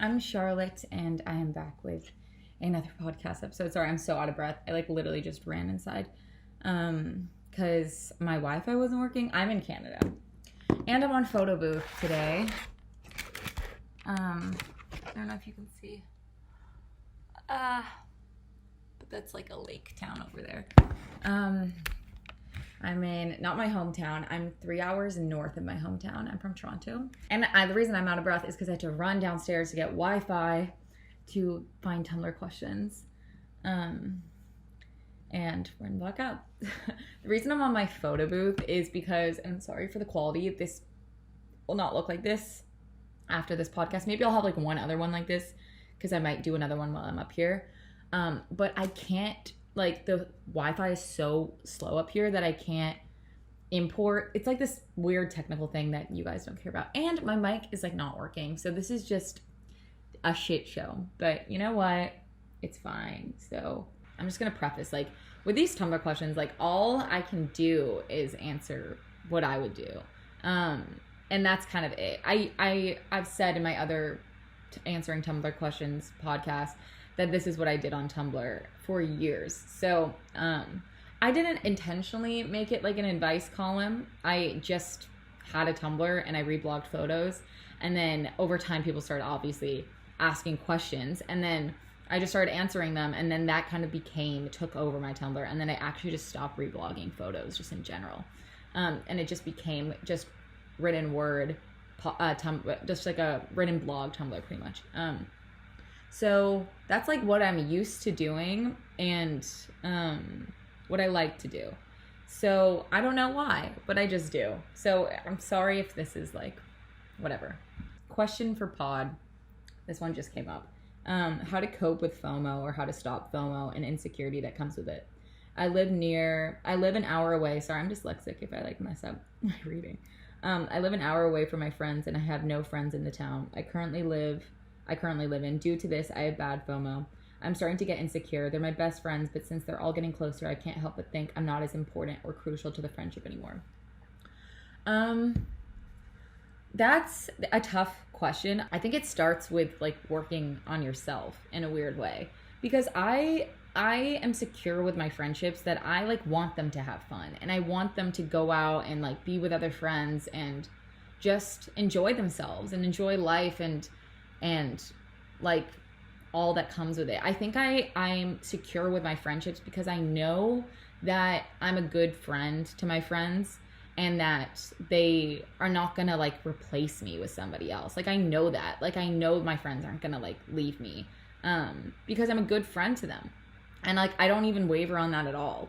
I'm Charlotte, and I am back with another podcast episode. Sorry, I'm so out of breath. I literally just ran inside because my Wi-Fi wasn't working. I'm in Canada, and I'm on photo booth today. I don't know if you can see, but that's like a lake town over there. I'm in, not my hometown, I'm 3 hours north of my hometown. I'm from Toronto. And the reason I'm out of breath is because I had to run downstairs to get Wi-Fi to find Tumblr questions. And run back up. The reason I'm on my photo booth is because, and I'm sorry for the quality, this will not look like this after this podcast. Maybe I'll have like one other one like this, because I might do another one while I'm up here. But I can't, like, the Wi-Fi is so slow up here that I can't import. It's like this weird technical thing that you guys don't care about. And my mic is like not working. So this is just a shit show. But you know what? It's fine. So I'm just going to preface, like, with these Tumblr questions, like, all I can do is answer what I would do. And that's kind of it. I've said in my other Answering Tumblr Questions podcast that this is what I did on Tumblr for years. So I didn't intentionally make it like an advice column. I just had a Tumblr and I reblogged photos. And then over time, people started obviously asking questions. And then I just started answering them. And then that kind of took over my Tumblr. And then I actually just stopped reblogging photos just in general. And it just became just written word, just like a written blog Tumblr pretty much. So that's like what I'm used to doing and what I like to do. So I don't know why, but I just do. So I'm sorry if this is like, whatever. Question for pod. This one just came up. How to cope with FOMO, or how to stop FOMO and insecurity that comes with it. I live an hour away. Sorry, I'm dyslexic if I like mess up my reading. I live an hour away from my friends and I have no friends in the town I currently live in. Due to this, I have bad FOMO. I'm starting to get insecure. They're my best friends, but since they're all getting closer, I can't help but think I'm not as important or crucial to the friendship anymore. That's a tough question. I think it starts with like working on yourself in a weird way, because I am secure with my friendships that I like want them to have fun and I want them to go out and like be with other friends and just enjoy themselves and enjoy life and like all that comes with it. I think I'm secure with my friendships because I know that I'm a good friend to my friends and that they are not gonna like replace me with somebody else. Like I know that. Like I know my friends aren't gonna like leave me because I'm a good friend to them. And like I don't even waver on that at all.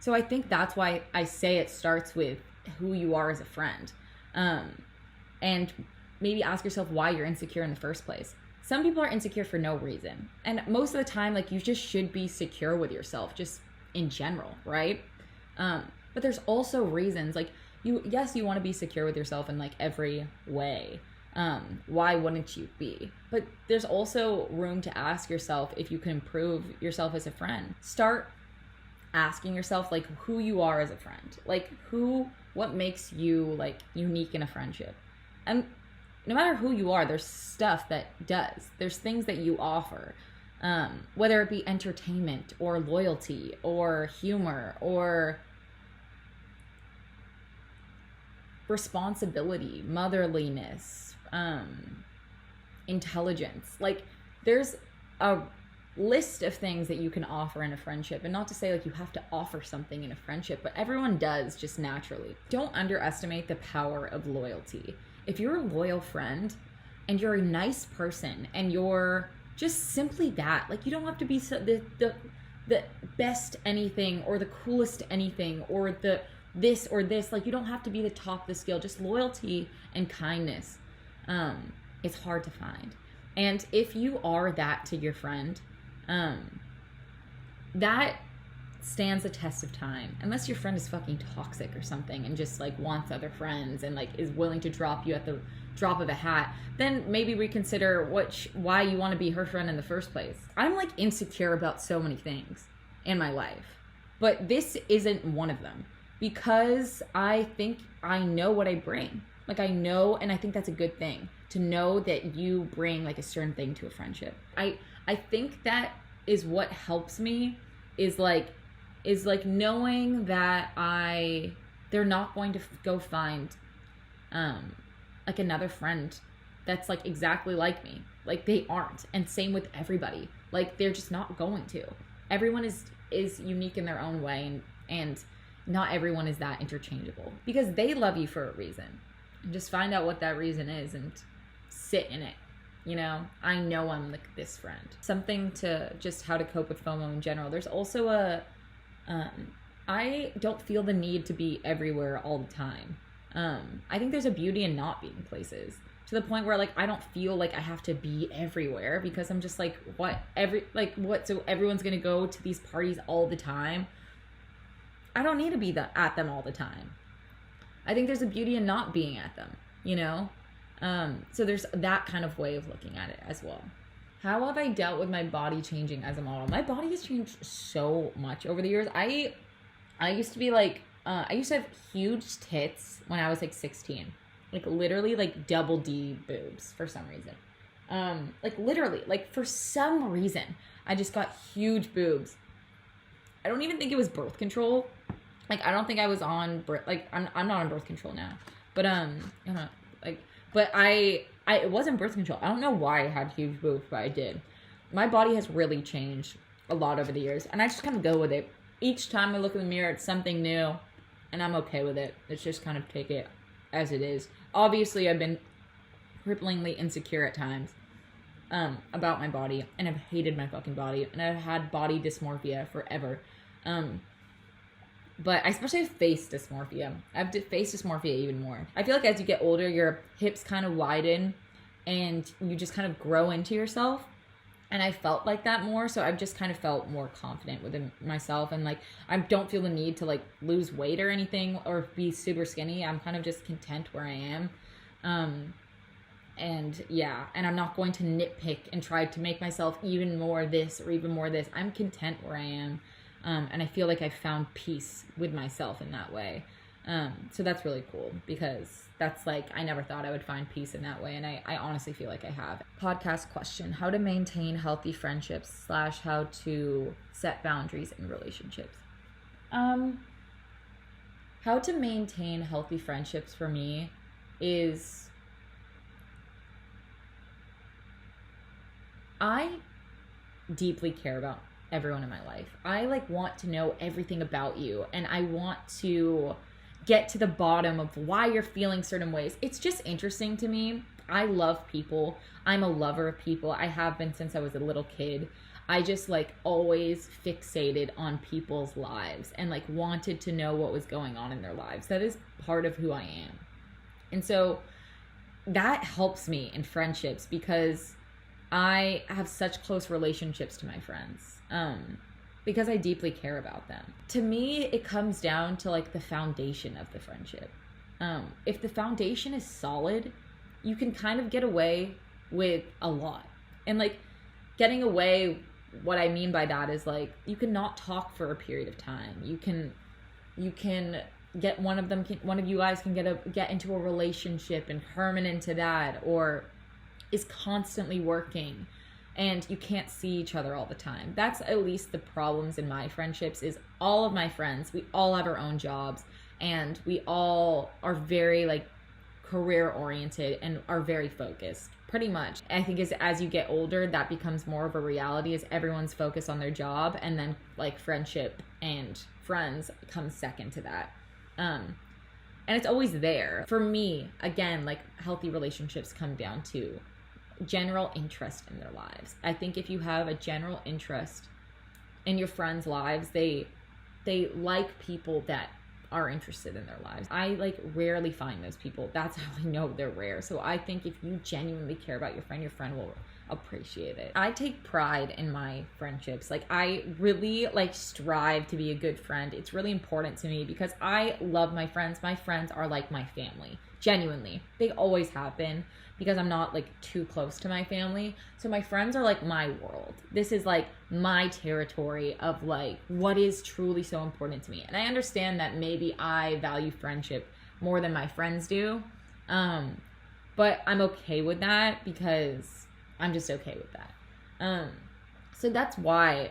So I think that's why I say it starts with who you are as a friend. And maybe ask yourself why you're insecure in the first place. Some people are insecure for no reason. And most of the time, like, you just should be secure with yourself, just in general, right? But there's also reasons, like, you want to be secure with yourself in, like, every way. Why wouldn't you be? But there's also room to ask yourself if you can improve yourself as a friend. Start asking yourself, like, who you are as a friend. Like, what makes you, like, unique in a friendship. And no matter who you are, there's stuff that does. There's things that you offer, whether it be entertainment or loyalty or humor or responsibility, motherliness, intelligence. Like, there's a list of things that you can offer in a friendship. And not to say like you have to offer something in a friendship, but everyone does just naturally. Don't underestimate the power of loyalty. If you're a loyal friend and you're a nice person and you're just simply that, like you don't have to be the best anything or the coolest anything or the this or this, like you don't have to be the top of the scale. Just loyalty and kindness. It's hard to find. And if you are that to your friend, that stands the test of time, unless your friend is fucking toxic or something and just like wants other friends and like is willing to drop you at the drop of a hat, then maybe reconsider why you want to be her friend in the first place. I'm like insecure about so many things in my life, but this isn't one of them, because I think I know what I bring. Like I know, and I think that's a good thing, to know that you bring like a certain thing to a friendship. I think that is what helps me is like knowing that they're not going to go find like another friend that's like exactly like me. Like they aren't. And same with everybody. Like they're just not going to. Everyone is unique in their own way, and not everyone is that interchangeable, because they love you for a reason. And just find out what that reason is and sit in it. You know, I know I'm like this friend. Something to just how to cope with FOMO in general. There's also I don't feel the need to be everywhere all the time. I think there's a beauty in not being places, to the point where like I don't feel like I have to be everywhere, because I'm just like, so everyone's gonna go to these parties all the time. I don't need to be at them all the time. I think there's a beauty in not being at them, you know? So there's that kind of way of looking at it as well. How have I dealt with my body changing as a model? My body has changed so much over the years. I used to be like, I used to have huge tits when I was like 16. Like literally like double D boobs for some reason. Like literally, like for some reason, I just got huge boobs. I don't even think it was birth control. Like I don't think I was on I'm not on birth control now. But it wasn't birth control. I don't know why I had huge boobs, but I did. My body has really changed a lot over the years, and I just kind of go with it. Each time I look in the mirror, it's something new, and I'm okay with it. It's just kind of take it as it is. Obviously, I've been cripplingly insecure at times about my body, and I've hated my fucking body, and I've had body dysmorphia forever. But I especially have face dysmorphia. I have face dysmorphia even more. I feel like as you get older, your hips kind of widen and you just kind of grow into yourself. And I felt like that more. So I've just kind of felt more confident within myself. And like, I don't feel the need to like lose weight or anything or be super skinny. I'm kind of just content where I am. And yeah, and I'm not going to nitpick and try to make myself even more this or even more this. I'm content where I am. And I feel like I found peace with myself in that way. So that's really cool, because that's like, I never thought I would find peace in that way. And I honestly feel like I have. Podcast question: how to maintain healthy friendships / how to set boundaries in relationships. How to maintain healthy friendships for me is, I deeply care about everyone in my life. I like want to know everything about you, and I want to get to the bottom of why you're feeling certain ways. It's just interesting to me. I love people. I'm a lover of people. I have been since I was a little kid. I just like always fixated on people's lives and like wanted to know what was going on in their lives. That is part of who I am. And so that helps me in friendships, because I have such close relationships to my friends. Because I deeply care about them. To me, it comes down to like the foundation of the friendship. If the foundation is solid, you can kind of get away with a lot. And like getting away, what I mean by that is like, you can not talk for a period of time. You can get one of you guys can get into a relationship and herman into that, or is constantly working, and you can't see each other all the time. That's at least the problems in my friendships, is all of my friends, we all have our own jobs, and we all are very like career oriented and are very focused, pretty much. I think as you get older, that becomes more of a reality, as everyone's focused on their job, and then like friendship and friends come second to that. And it's always there. For me, again, like healthy relationships come down to general interest in their lives. I think if you have a general interest in your friends' lives, they like people that are interested in their lives. I like rarely find those people. That's how I know they're rare. So I think if you genuinely care about your friend will appreciate it. I take pride in my friendships. Like I really like strive to be a good friend. It's really important to me because I love my friends. My friends are like my family. Genuinely. They always have been, because I'm not like too close to my family. So my friends are like my world. This is like my territory of like what is truly so important to me. And I understand that maybe I value friendship more than my friends do. But I'm okay with that because I'm just okay with that. So that's why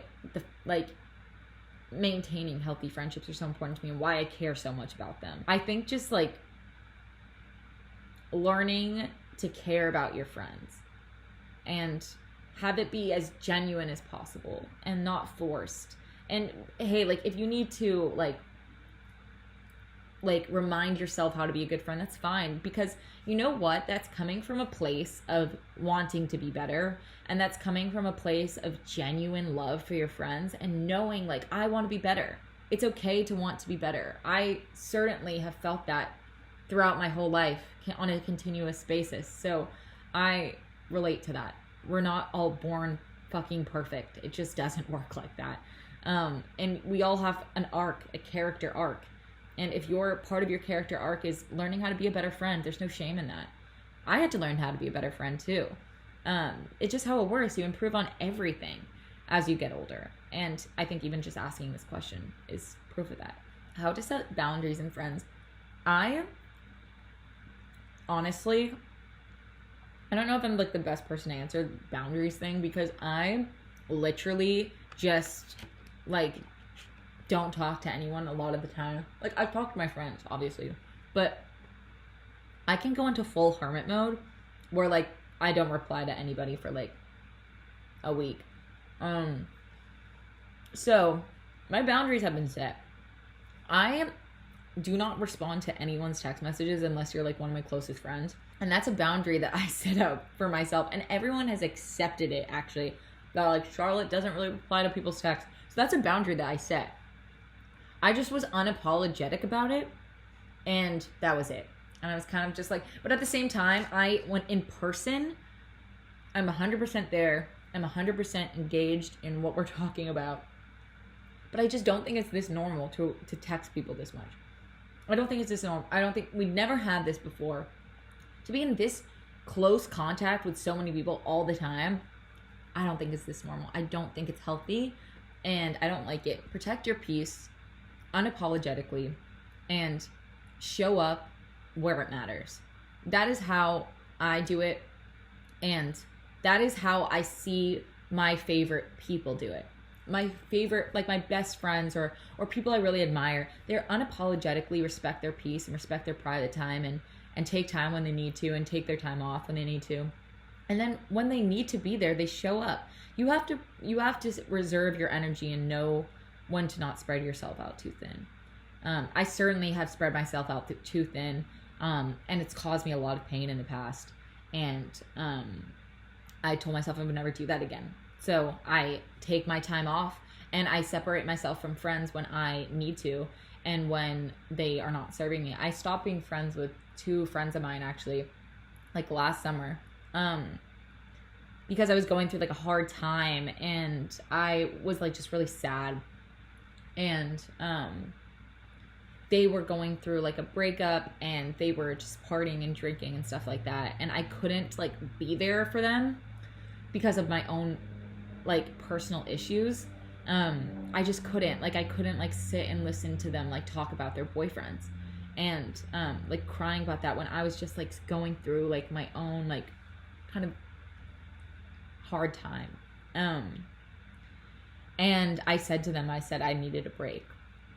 maintaining healthy friendships are so important to me and why I care so much about them. I think just like learning to care about your friends and have it be as genuine as possible and not forced. And hey, like if you need to like remind yourself how to be a good friend, that's fine, because you know what, that's coming from a place of wanting to be better, and that's coming from a place of genuine love for your friends and knowing like, I want to be better. It's okay to want to be better. I certainly have felt that throughout my whole life on a continuous basis, so I relate to that. We're not all born fucking perfect. It just doesn't work like that. And we all have an arc, a character arc. And if your part of your character arc is learning how to be a better friend, there's no shame in that. I had to learn how to be a better friend too. It's just how it works. You improve on everything as you get older. And I think even just asking this question is proof of that. How to set boundaries in friends. Honestly, I don't know if I'm like the best person to answer the boundaries thing, because I literally just like don't talk to anyone a lot of the time. Like, I've talked to my friends, obviously, but I can go into full hermit mode where like I don't reply to anybody for like a week. So my boundaries have been set. I do not respond to anyone's text messages unless you're like one of my closest friends. And that's a boundary that I set up for myself, and everyone has accepted it, actually. That like, Charlotte doesn't really reply to people's texts. So that's a boundary that I set. I just was unapologetic about it, and that was it. And I was kind of just like, but at the same time, I went in person. I'm 100% there. I'm 100% engaged in what we're talking about. But I just don't think it's this normal to text people this much. I don't think it's this normal. I don't think, we've never had this before. To be in this close contact with so many people all the time, I don't think it's this normal. I don't think it's healthy, and I don't like it. Protect your peace unapologetically and show up where it matters. That is how I do it, and that is how I see my favorite people do it. My favorite, like my best friends or people I really admire, they're unapologetically respect their peace and respect their private time and take time when they need to and take their time off when they need to. And then when they need to be there, they show up. You have to reserve your energy and know when to not spread yourself out too thin. I certainly have spread myself out too thin, and it's caused me a lot of pain in the past. And I told myself I would never do that again. So I take my time off, and I separate myself from friends when I need to and when they are not serving me. I stopped being friends with 2 friends of mine, actually, like last summer, because I was going through like a hard time, and I was like just really sad, and they were going through like a breakup, and they were just partying and drinking and stuff like that, and I couldn't like be there for them because of my own like personal issues. I just couldn't like sit and listen to them like talk about their boyfriends and like crying about that when I was just like going through like my own like kind of hard time. And I said to them, I needed a break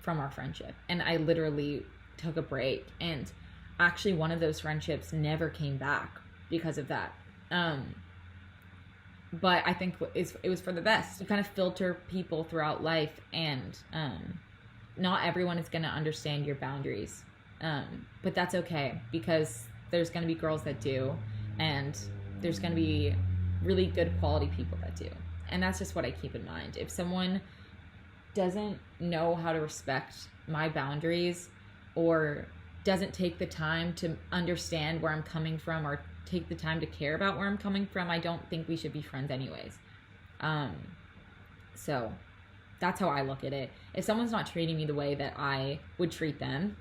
from our friendship, and I literally took a break, and actually one of those friendships never came back because of that. But I think it was for the best. You kind of filter people throughout life, and not everyone is going to understand your boundaries. But that's okay, because there's going to be girls that do, and there's going to be really good quality people that do. And that's just what I keep in mind. If someone doesn't know how to respect my boundaries, or doesn't take the time to understand where I'm coming from, or take the time to care about where I'm coming from, I don't think we should be friends anyways. So that's how I look at it. If someone's not treating me the way that I would treat them,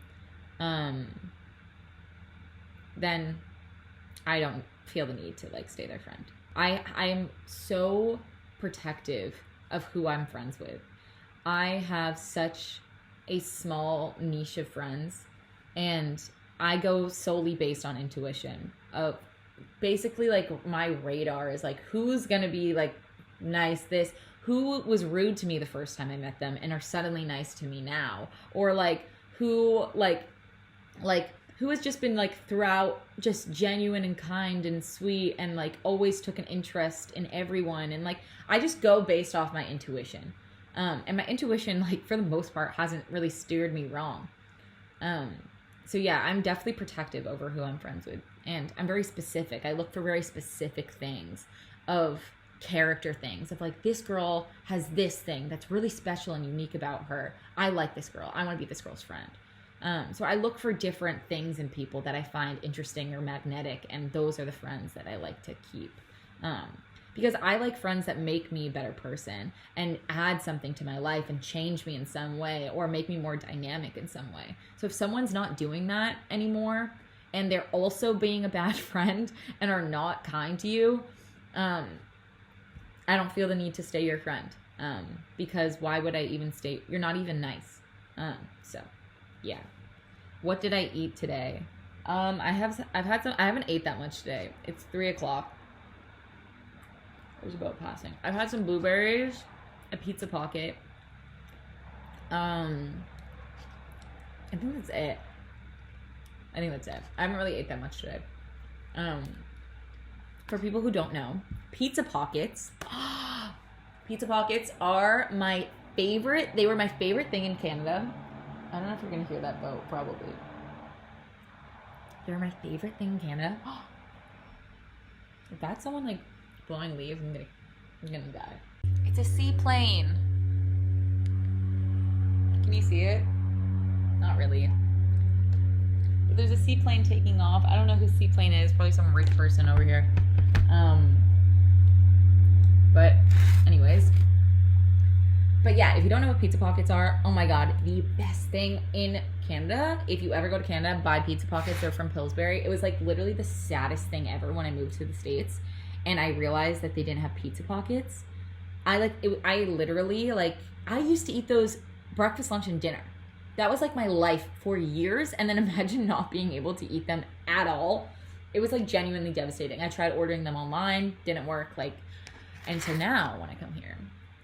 then I don't feel the need to like stay their friend. I am so protective of who I'm friends with. I have such a small niche of friends, and I go solely based on intuition. Basically, like, my radar is like, who's gonna be like nice, who was rude to me the first time I met them and are suddenly nice to me now, or like who who has just been like throughout just genuine and kind and sweet and like always took an interest in everyone. And like, I just go based off my intuition. And my intuition, like, for the most part, hasn't really steered me wrong. So yeah, I'm definitely protective over who I'm friends with. And I'm very specific. I look for very specific things of character things of like, this girl has this thing that's really special and unique about her. I like this girl. I want to be this girl's friend. So I look for different things in people that I find interesting or magnetic, and those are the friends that I like to keep. Because I like friends that make me a better person and add something to my life and change me in some way or make me more dynamic in some way. So if someone's not doing that anymore and they're also being a bad friend and are not kind to you, I don't feel the need to stay your friend. Because why would I even stay? You're not even nice. So yeah. What did I eat today? I haven't ate that much today. It's 3:00. There's a boat passing. I've had some blueberries, a pizza pocket. I think that's it. I haven't really ate that much today. For people who don't know, pizza pockets are my favorite. They were my favorite thing in Canada. I don't know if you're gonna hear that boat, probably. They're my favorite thing in Canada. If that's someone like blowing leaves, I'm gonna die. It's a seaplane. Can you see it? Not really. But there's a seaplane taking off. I don't know who seaplane is. Probably some rich person over here. But anyways. But yeah, if you don't know what pizza pockets are, oh my god, the best thing in Canada. If you ever go to Canada, buy pizza pockets. They're from Pillsbury. It was like literally the saddest thing ever when I moved to the States and I realized that they didn't have pizza pockets. I literally, like, I used to eat those breakfast, lunch, and dinner. That was like my life for years. And then imagine not being able to eat them at all. It was like genuinely devastating. I tried ordering them online, didn't work. And so now when I come here,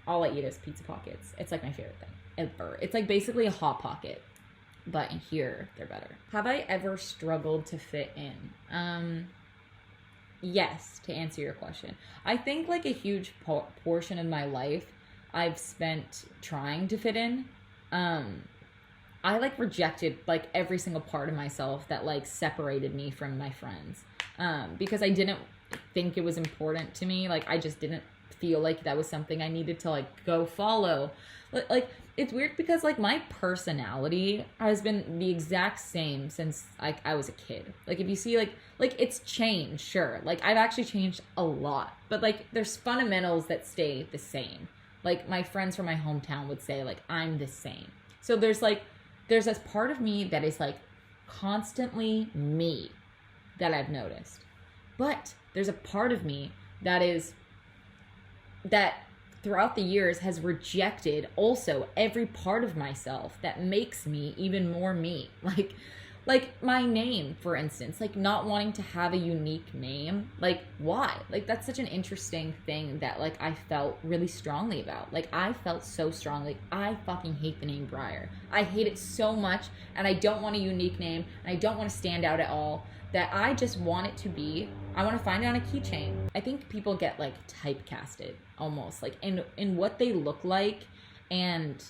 all I eat is pizza pockets. It's like my favorite thing ever. It's like basically a Hot Pocket, but in here they're better. Have I ever struggled to fit in? Yes, to answer your question. I think like a huge portion of my life I've spent trying to fit in. I like rejected like every single part of myself that like separated me from my friends. Because I didn't think it was important to me. Like I just didn't feel like that was something I needed to like go follow. Like it's weird because like my personality has been the exact same since like I was a kid. Like if you see like it's changed, sure. Like I've actually changed a lot, but like there's fundamentals that stay the same. Like my friends from my hometown would say like I'm the same. So there's this part of me that is like constantly me that I've noticed. But there's a part of me that throughout the years has rejected also every part of myself that makes me even more me. Like my name, for instance, like not wanting to have a unique name. Like why? Like that's such an interesting thing that like I felt really strongly about. Like I felt so strongly. I fucking hate the name Briar. I hate it so much, and I don't want a unique name, and I don't want to stand out at all. That I just want it to be, I want to find it on a keychain. I think people get like typecasted almost like in what they look like and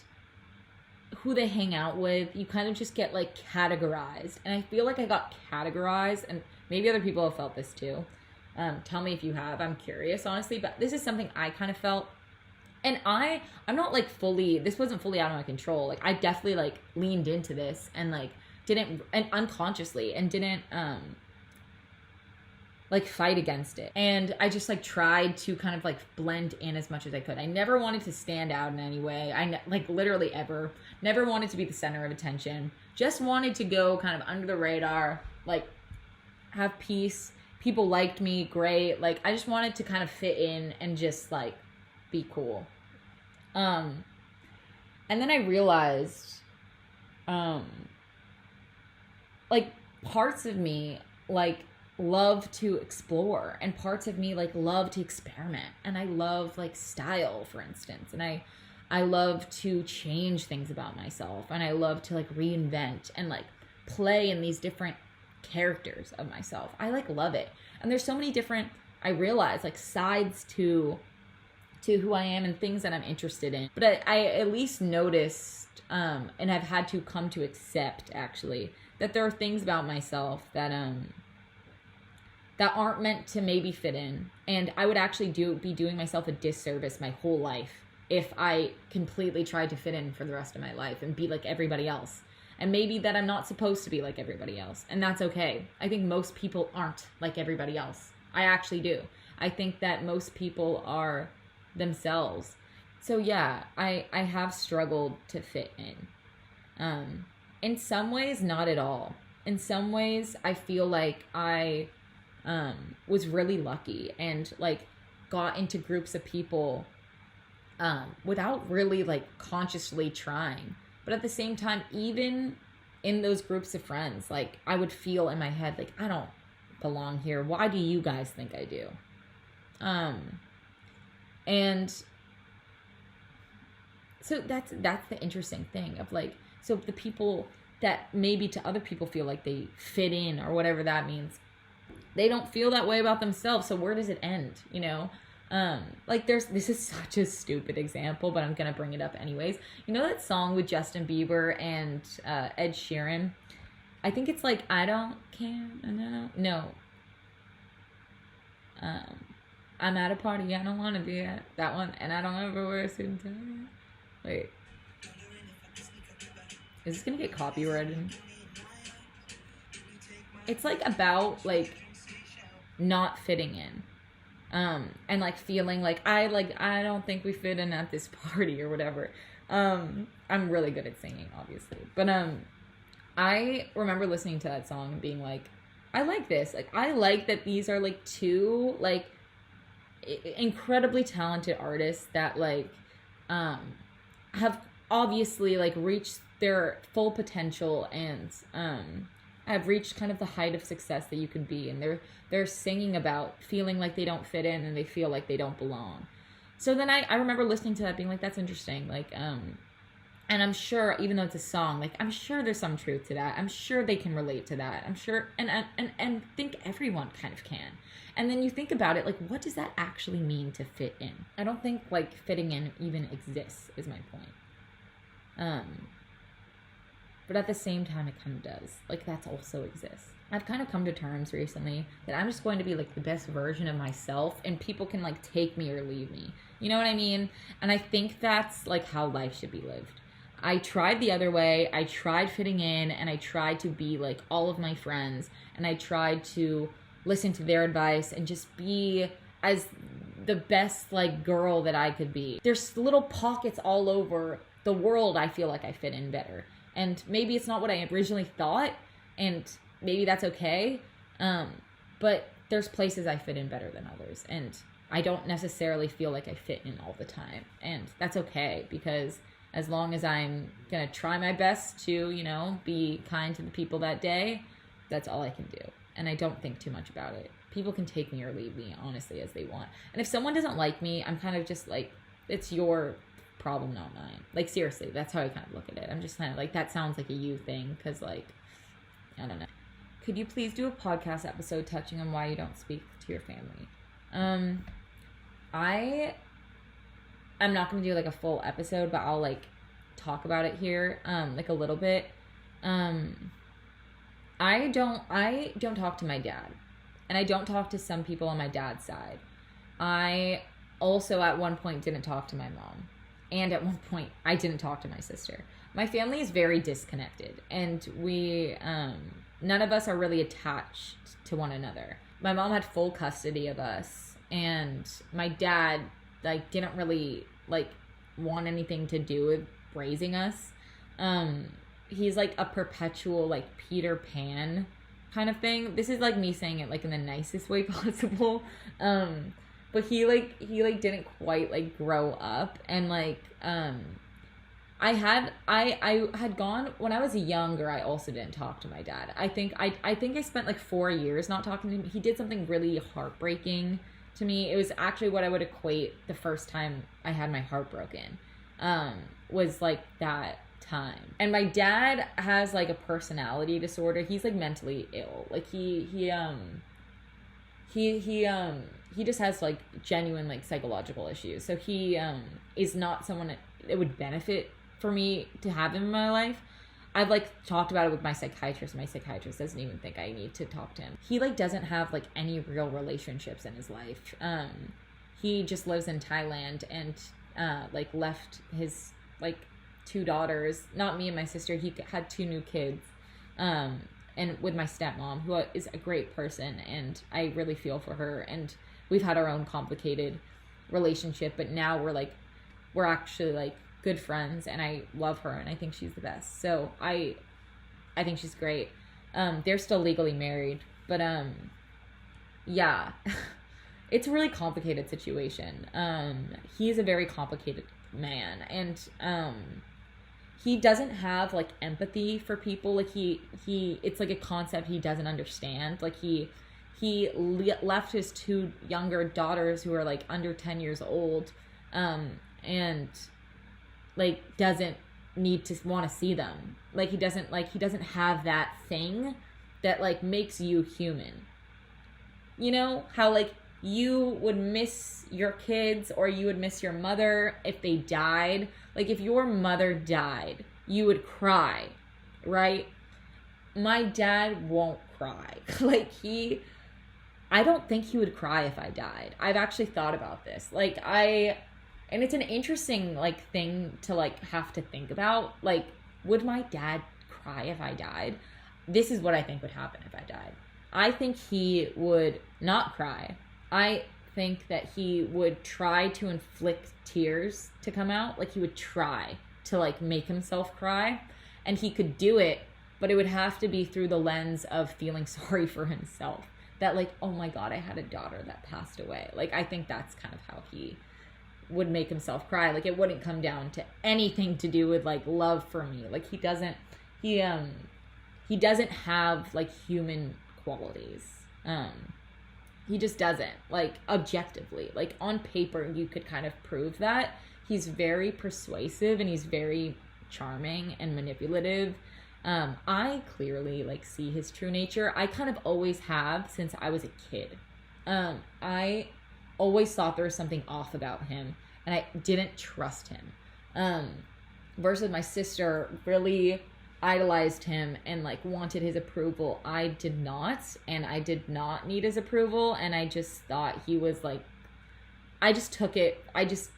who they hang out with. You kind of just get like categorized. And I feel like I got categorized, and maybe other people have felt this too. Tell me if you have. I'm curious, honestly, but this is something I kind of felt. And I'm not like this wasn't fully out of my control. Like I definitely like leaned into this and like unconsciously didn't like fight against it. And I just like tried to kind of like blend in as much as I could. I never wanted to stand out in any way. Like literally ever never wanted to be the center of attention. Just wanted to go kind of under the radar, like have peace. People liked me, great. Like I just wanted to kind of fit in and just like be cool. And then I realized like parts of me like love to explore, and parts of me like love to experiment, and I love like style, for instance, and I love to change things about myself, and I love to like reinvent and like play in these different characters of myself. I like love it. And there's so many different, I realize, like sides to who I am and things that I'm interested in. But I at least noticed, and I've had to come to accept actually, that there are things about myself that aren't meant to maybe fit in. And I would actually be doing myself a disservice my whole life if I completely tried to fit in for the rest of my life and be like everybody else. And maybe that I'm not supposed to be like everybody else. And that's okay. I think most people aren't like everybody else. I actually do. I think that most people are themselves. So yeah, I have struggled to fit in. In some ways, not at all. In some ways, I feel like I was really lucky and like got into groups of people without really like consciously trying. But at the same time, even in those groups of friends, like I would feel in my head, like, I don't belong here. Why do you guys think I do? And so that's the interesting thing of like, so the people that maybe to other people feel like they fit in or whatever that means, they don't feel that way about themselves. So where does it end? You know? Like this is such a stupid example, but I'm gonna bring it up anyways. You know that song with Justin Bieber and Ed Sheeran? I think it's like, I don't care, no. I'm at a party I don't want to be at. That one, and I don't ever wear a suit and tie. Wait, is this gonna get copyrighted? It's like about like not fitting in. And like feeling like I don't think we fit in at this party or whatever. I'm really good at singing, obviously, but I remember listening to that song and being like, I like this. Like I like that these are like two like incredibly talented artists that like have obviously like reached their full potential and have reached kind of the height of success that you can be, and they're singing about feeling like they don't fit in and they feel like they don't belong. So then I remember listening to that being like, that's interesting, like and I'm sure, even though it's a song, like I'm sure there's some truth to that. I'm sure they can relate to that. I'm sure, and think everyone kind of can. And then you think about it, like, what does that actually mean to fit in? I don't think like fitting in even exists, is my point. But at the same time, it kind of does. Like, that's also exists. I've kind of come to terms recently that I'm just going to be, like, the best version of myself, and people can, like, take me or leave me. You know what I mean? And I think that's, like, how life should be lived. I tried the other way. I tried fitting in, and I tried to be, like, all of my friends, and I tried to listen to their advice and just be as the best, like, girl that I could be. There's little pockets all over the world I feel like I fit in better. And maybe it's not what I originally thought, and maybe that's okay. But there's places I fit in better than others, and I don't necessarily feel like I fit in all the time. And that's okay, because as long as I'm going to try my best to, you know, be kind to the people that day, that's all I can do. And I don't think too much about it. People can take me or leave me, honestly, as they want. And if someone doesn't like me, I'm kind of just like, it's your problem, not mine. Like, seriously, that's how I kind of look at it. I'm just kind of like, that sounds like a you thing, because like, I don't know. Could you please do a podcast episode touching on why you don't speak to your family? I'm not going to do like a full episode, but I'll like talk about it here, like a little bit. I don't talk to my dad, and I don't talk to some people on my dad's side. I also at one point didn't talk to my mom. And at one point, I didn't talk to my sister. My family is very disconnected, and we, none of us are really attached to one another. My mom had full custody of us, and my dad, like, didn't really, like, want anything to do with raising us. He's, like, a perpetual, like, Peter Pan kind of thing. This is, like, me saying it, like, in the nicest way possible. But he didn't quite, like, grow up. And, like, I had gone when I was younger. I also didn't talk to my dad. I think I spent like 4 years not talking to him. He did something really heartbreaking to me. It was actually what I would equate the first time I had my heart broken. Was like that time. And my dad has like a personality disorder. He's like mentally ill. Like he just has like genuine like psychological issues. So he is not someone that would benefit for me to have him in my life. I've like talked about it with my psychiatrist. My psychiatrist doesn't even think I need to talk to him. He like doesn't have like any real relationships in his life. He just lives in Thailand and like left his like 2 daughters, not me and my sister. He had 2 new kids. And with my stepmom, who is a great person, and I really feel for her. And we've had our own complicated relationship, but now we're actually like good friends, and I love her, and I think she's the best. So I think she's great. They're still legally married, but yeah, it's a really complicated situation. He's a very complicated man, and he doesn't have like empathy for people. Like he it's like a concept he doesn't understand. Like he left his 2 younger daughters who are like under 10 years old, and like doesn't need to want to see them. Like he doesn't have that thing that like makes you human. You know how like you would miss your kids, or you would miss your mother if they died. Like if your mother died, you would cry, right? My dad won't cry. Like I don't think he would cry if I died. I've actually thought about this. And it's an interesting like thing to like have to think about. Like, would my dad cry if I died? This is what I think would happen if I died. I think he would not cry. I think that he would try to inflict tears to come out. Like he would try to like make himself cry, and he could do it, but it would have to be through the lens of feeling sorry for himself. That like, oh my God, I had a daughter that passed away. Like, I think that's kind of how he would make himself cry. Like it wouldn't come down to anything to do with like love for me. Like he doesn't have like human qualities. He just doesn't, like objectively. Like on paper you could kind of prove that. He's very persuasive, and he's very charming and manipulative. I clearly like see his true nature. I kind of always have since I was a kid. I always thought there was something off about him, and I didn't trust him. Versus my sister really idolized him and like wanted his approval. I did not, and I did not need his approval, and I just thought he was like, I just took it,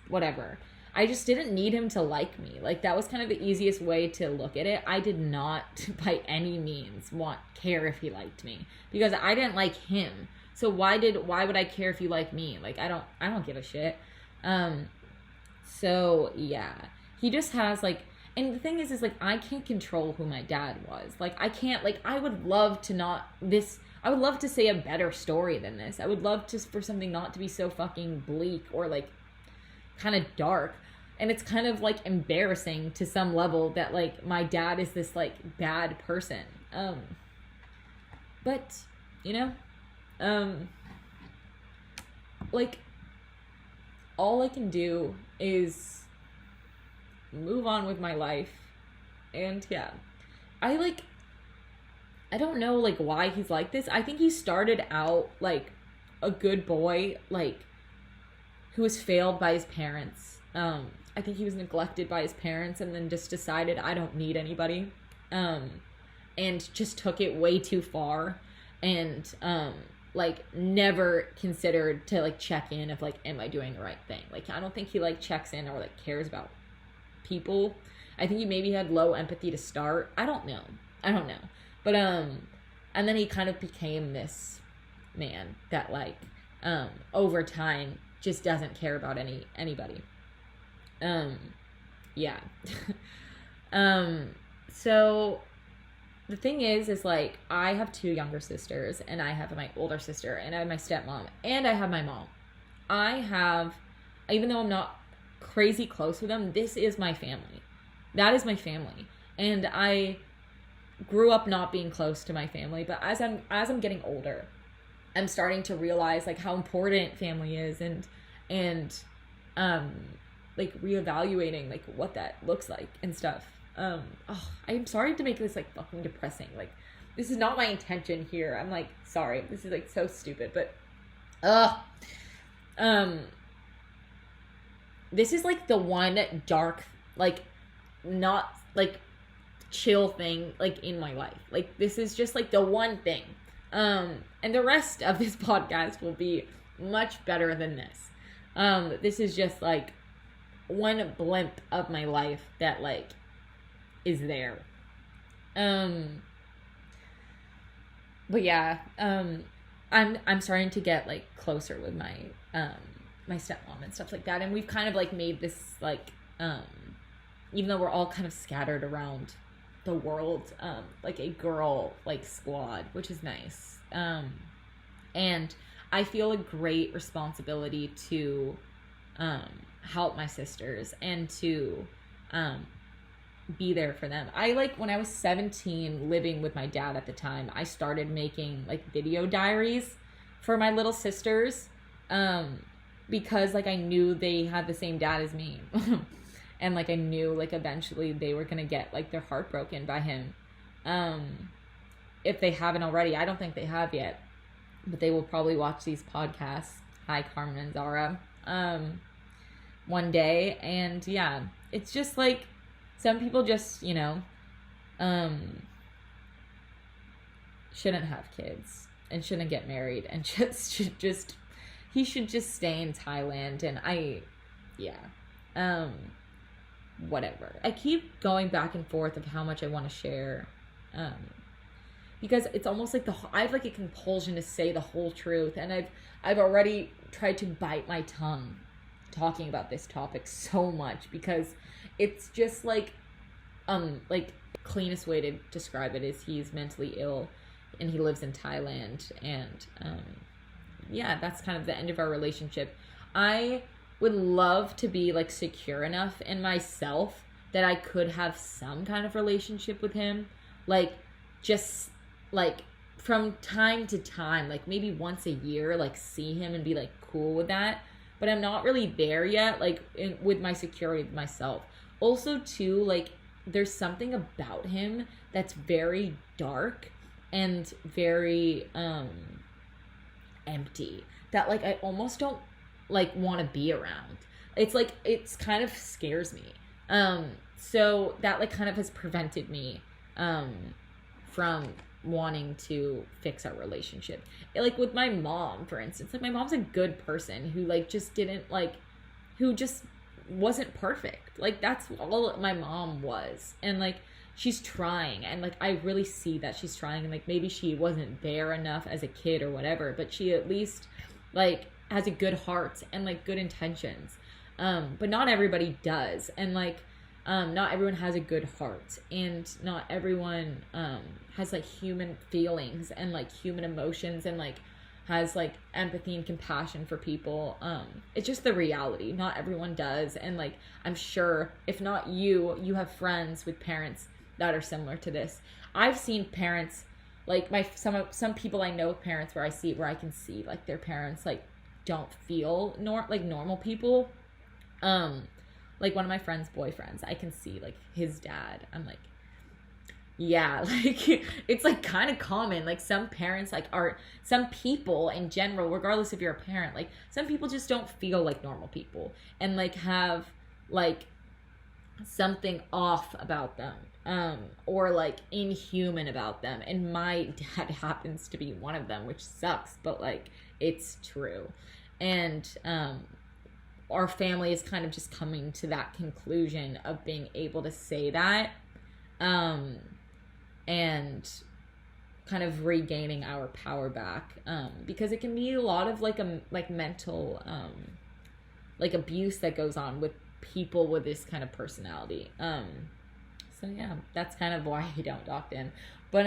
whatever. I just didn't need him to like me. Like that was kind of the easiest way to look at it. I did not by any means care if he liked me, because I didn't like him. So why would I care if you like me? Like I don't give a shit. So yeah, he just has like, and the thing is like I can't control who my dad was. Like I can't, like I would love to say a better story than this. I would love for something not to be so fucking bleak or like kind of dark. And it's kind of like embarrassing to some level that like my dad is this like bad person. But you know, like all I can do is move on with my life. And yeah, I don't know like why he's like this. I think he started out like a good boy, like who was failed by his parents. I think he was neglected by his parents, and then just decided I don't need anybody, and just took it way too far, and like never considered to like check in of like, am I doing the right thing? Like I don't think he like checks in or like cares about people. I think he maybe had low empathy to start. I don't know, but and then he kind of became this man that like over time just doesn't care about anybody. Yeah. So the thing is like I have 2 younger sisters, and I have my older sister, and I have my stepmom, and I have my mom. Even though I'm not crazy close with them, this is my family. that is my family. And I grew up not being close to my family, but as I'm getting older, I'm starting to realize like how important family is, and like reevaluating like what that looks like and stuff. I'm sorry to make this like fucking depressing. Like, this is not my intention here. I'm like, sorry. This is like so stupid, but this is like the one dark, like, not like chill thing like in my life. Like, this is just like the one thing. And the rest of this podcast will be much better than this. This is just like one blimp of my life that like is there. But yeah, I'm starting to get like closer with my my stepmom and stuff like that, and we've kind of like made this like even though we're all kind of scattered around the world, like a girl like squad, which is nice. And I feel a great responsibility to help my sisters and to be there for them. I like, when I was 17 living with my dad at the time, I started making like video diaries for my little sisters, because like I knew they had the same dad as me. And like I knew like eventually they were gonna get like their heart broken by him, if they haven't already. I don't think they have yet, but they will probably watch these podcasts. Hi, Carmen and Zara. One day. And yeah, it's just like some people just, you know, shouldn't have kids and shouldn't get married and he should just stay in Thailand. And whatever. I keep going back and forth of how much I want to share, because it's almost like I have like a compulsion to say the whole truth, and I've already tried to bite my tongue talking about this topic so much, because it's just like cleanest way to describe it is he's mentally ill and he lives in Thailand, and yeah, that's kind of the end of our relationship. I would love to be like secure enough in myself that I could have some kind of relationship with him, like just like from time to time, like maybe once a year, like see him and be like cool with that. But I'm not really there yet, like with my security with myself. Also too, like there's something about him that's very dark and very empty that like I almost don't like want to be around. It's like, it's kind of scares me. So that like kind of has prevented me from wanting to fix our relationship. Like with my mom, for instance, like my mom's a good person who like just didn't like, who just wasn't perfect. Like that's all my mom was. And like she's trying, and like I really see that she's trying, and like maybe she wasn't there enough as a kid or whatever, but she at least like has a good heart and like good intentions. But not everybody does, and like not everyone has a good heart, and not everyone has like human feelings and like human emotions and like has like empathy and compassion for people. It's just the reality. Not everyone does. And like I'm sure if not you have friends with parents that are similar to this. I've seen parents like some people I know, parents where I can see like their parents like don't feel like normal people. Like one of my friend's boyfriends, I can see like his dad. I'm like, yeah, like it's like kind of common. Like some parents like some people in general, regardless if you're a parent, like some people just don't feel like normal people and like have like something off about them, or like inhuman about them. And my dad happens to be one of them, which sucks, but like it's true. And our family is kind of just coming to that conclusion of being able to say that, and kind of regaining our power back, because it can be a lot of like mental like abuse that goes on with people with this kind of personality. So yeah, that's kind of why I don't opt in. But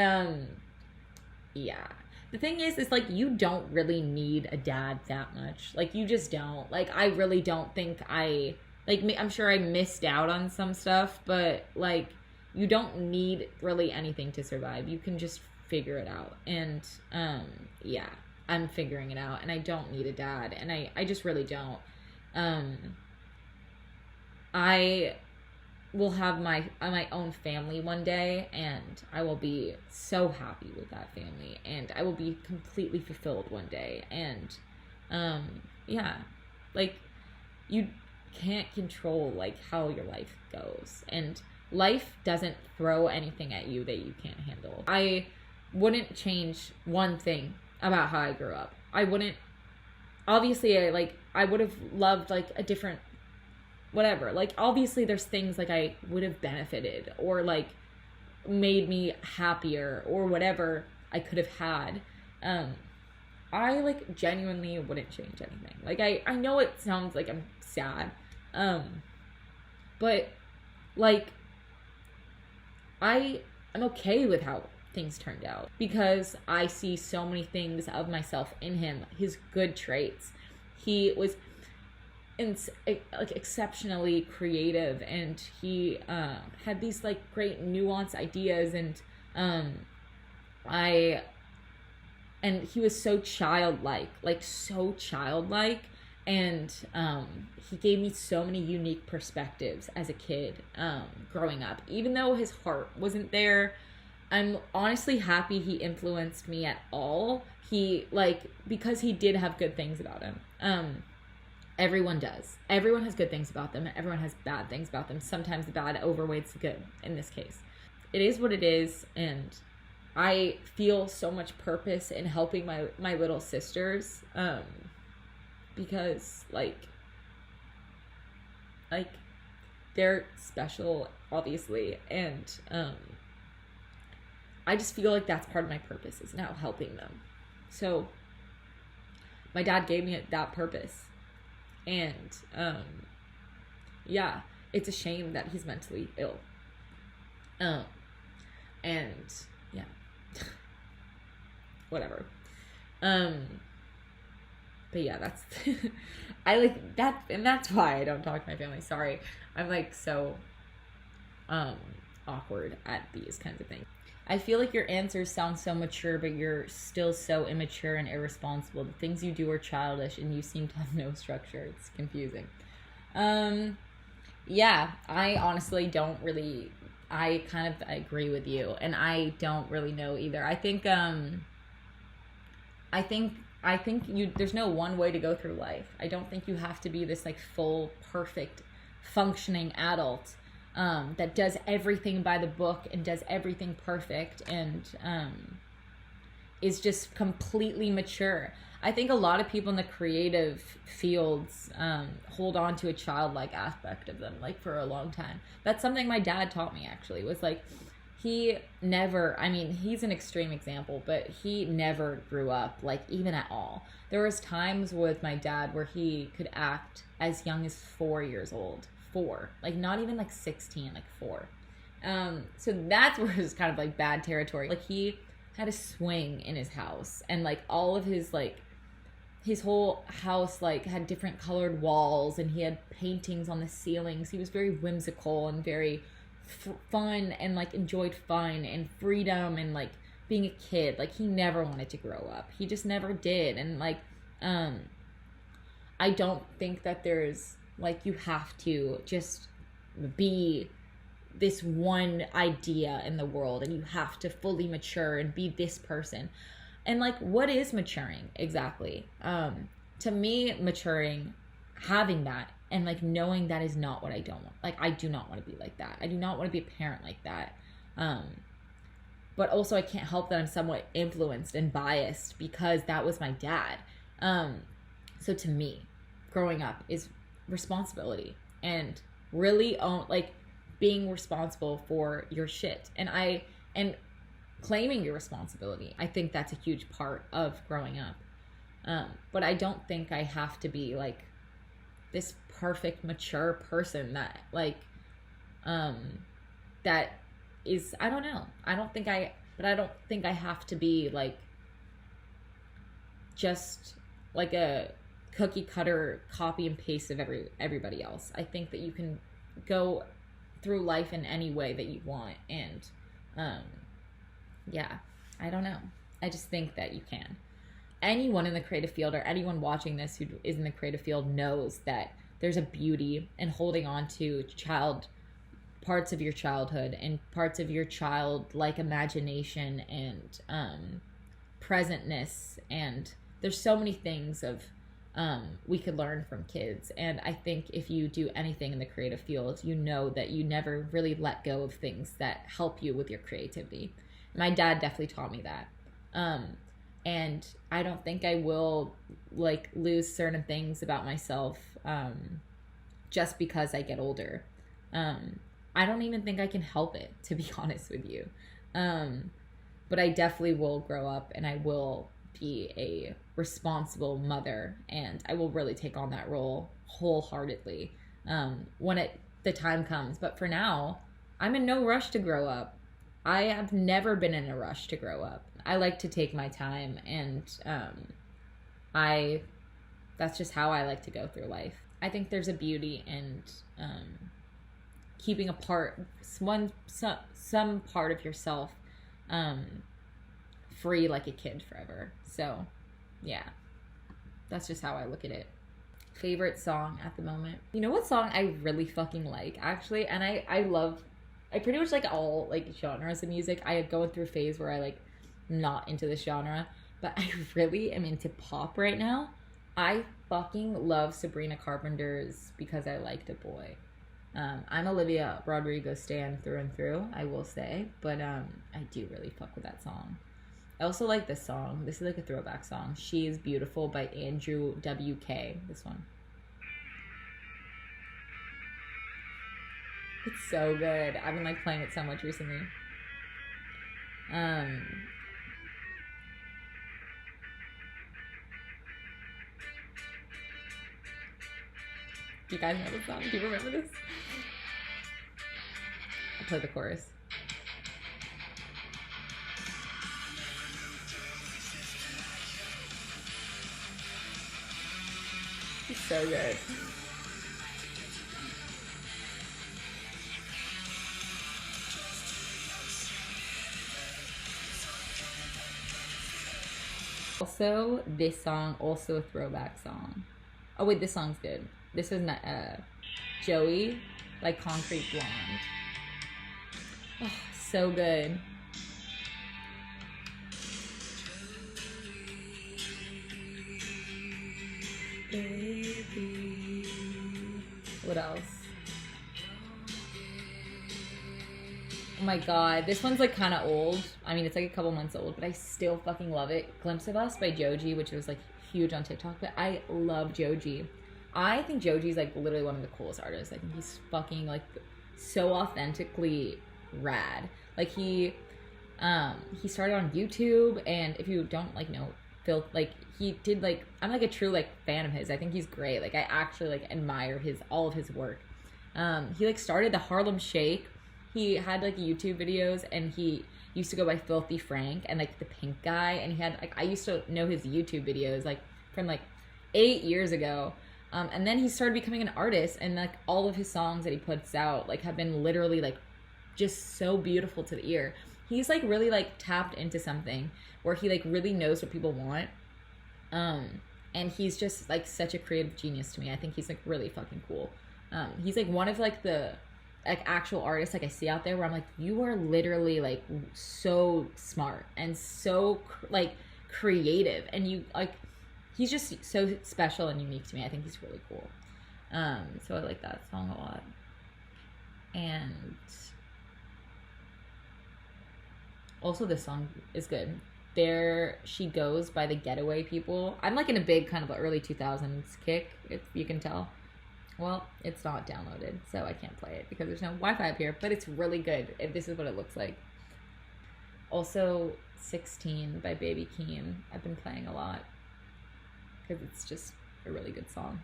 yeah, the thing is like you don't really need a dad that much. Like you just don't. Like I really don't think I like, I'm sure I missed out on some stuff, but like, you don't need really anything to survive. You can just figure it out. And yeah, I'm figuring it out, and I don't need a dad, and I just really don't. I will have my own family one day, and I will be so happy with that family, and I will be completely fulfilled one day. And yeah, like, you can't control like how your life goes, and life doesn't throw anything at you that you can't handle. I wouldn't change one thing about how I grew up. I wouldn't, obviously, I would have loved like a different whatever. Like, obviously there's things like I would have benefited or like made me happier or whatever I could have had. I like genuinely wouldn't change anything. Like, I know it sounds like I'm sad. But like, I'm okay with how things turned out because I see so many things of myself in him, his good traits. He was like exceptionally creative, and he had these like great nuanced ideas, and he was so childlike, and he gave me so many unique perspectives as a kid growing up. Even though his heart wasn't there, I'm honestly happy he influenced me at all. Because he did have good things about him. Everyone does. Everyone has good things about them, and everyone has bad things about them. Sometimes the bad overweights the good in this case. It is what it is, and I feel so much purpose in helping my little sisters, because like they're special, obviously, and I just feel like that's part of my purpose, is now helping them. So my dad gave me that purpose, and yeah, it's a shame that he's mentally ill, and yeah, whatever. But yeah, that's I like that, and that's why I don't talk to my family. Sorry, I'm like so awkward at these kinds of things. I feel like your answers sound so mature, but you're still so immature and irresponsible. The things you do are childish, and you seem to have no structure. It's confusing. Yeah, I honestly don't really. I kind of agree with you, and I don't really know either. I think there's no one way to go through life. I don't think you have to be this like full, perfect, functioning adult that does everything by the book and does everything perfect and is just completely mature. I think a lot of people in the creative fields hold on to a childlike aspect of them, like, for a long time. That's something my dad taught me, actually, was like, he never, I mean, he's an extreme example, but he never grew up, like, even at all. There was times with my dad where he could act as young as 4 years old. 4. Like, not even, like, 16, like, 4. So that's where it's kind of, like, bad territory. Like, he had a swing in his house, and, like, all of his, like, his whole house, like, had different colored walls, and he had paintings on the ceilings. He was very whimsical and very fun, and like enjoyed fun and freedom and like being a kid. Like, he never wanted to grow up. He just never did. And like I don't think that there's like, you have to just be this one idea in the world, and you have to fully mature and be this person. And like, what is maturing exactly? To me, maturing, having that, and like knowing that is not what I don't want. Like, I do not want to be like that. I do not want to be a parent like that. But also, I can't help that I'm somewhat influenced and biased because that was my dad. So to me, growing up is responsibility, and really being responsible for your shit. And claiming your responsibility. I think that's a huge part of growing up. But I don't think I have to be like this perfect, mature person that like, that is, I don't know. I don't think I have to be like, just like a cookie cutter copy and paste of everybody else. I think that you can go through life in any way that you want, and yeah, I don't know. I just think that you can. Anyone in the creative field, or anyone watching this who is in the creative field, knows that there's a beauty in holding on to parts of your childhood and parts of your childlike imagination and presentness, and there's so many things of we could learn from kids. And I think if you do anything in the creative field, you know that you never really let go of things that help you with your creativity. My dad definitely taught me that. And I don't think I will like lose certain things about myself just because I get older. I don't even think I can help it, to be honest with you. But I definitely will grow up, and I will be a responsible mother, and I will really take on that role wholeheartedly when the time comes. But for now, I'm in no rush to grow up. I have never been in a rush to grow up. I like to take my time, and that's just how I like to go through life. I think there's a beauty in keeping some part of yourself free like a kid forever. So yeah, that's just how I look at it. Favorite song at the moment. You know what song I really fucking like, actually? And I pretty much like all like genres of music. I go through a phase where I like not into this genre, but I really am into pop right now. I fucking love Sabrina Carpenter's Because I Liked a Boy. I'm Olivia Rodrigo stan through and through, I will say, but I do really fuck with that song. I also like this song. This is like a throwback song. She is Beautiful by Andrew WK. This one. It's so good. I've been like playing it so much recently. Do you guys know this song? Do you remember this? I'll play the chorus. It's so good. Also, this song, also a throwback song. Oh wait, this song's good. This is not Joey by Concrete Blonde. Oh, so good. Baby. What else? Oh my god, this one's like kind of old. I mean, it's like a couple months old, but I still fucking love it. Glimpse of Us by Joji, which was like huge on TikTok, but I love Joji. I think Joji's like literally one of the coolest artists. I think he's fucking like so authentically rad. Like he started on YouTube, and if you don't like know Phil, like he did like, I'm like a true like fan of his. I think he's great. Like I actually like admire all of his work. He like started the Harlem Shake. He had like YouTube videos, and he used to go by Filthy Frank and like the Pink Guy, and he had like, I used to know his YouTube videos like from like 8 years ago. And then he started becoming an artist, and like all of his songs that he puts out like have been literally like just so beautiful to the ear. He's like really like tapped into something where he like really knows what people want. And he's just like such a creative genius to me. I think he's like really fucking cool. He's like one of like the like actual artists like I see out there where I'm like, you are literally like so smart and so like creative, and you like, he's just so special and unique to me. I think he's really cool. So I like that song a lot. And also this song is good. There She Goes by the Getaway People. I'm like in a big kind of early 2000s kick, if you can tell. Well, it's not downloaded, so I can't play it because there's no Wi-Fi up here, but it's really good. This is what it looks like. Also, 16 by Baby Keem. I've been playing a lot because it's just a really good song.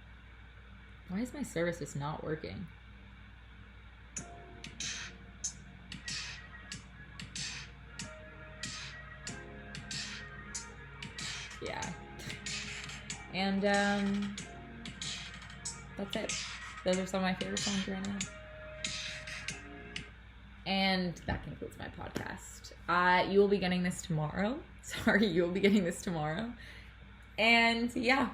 Why is my service just not working? Yeah. And that's it. Those are some of my favorite songs right now. And that concludes my podcast. You will be getting this tomorrow. Sorry, you will be getting this tomorrow. And yeah,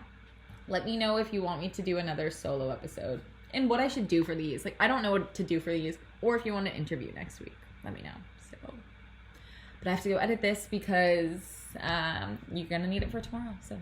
let me know if you want me to do another solo episode and what I should do for these. Like, I don't know what to do for these, or if you want to interview next week, let me know. So, but I have to go edit this because you're gonna need it for tomorrow. So.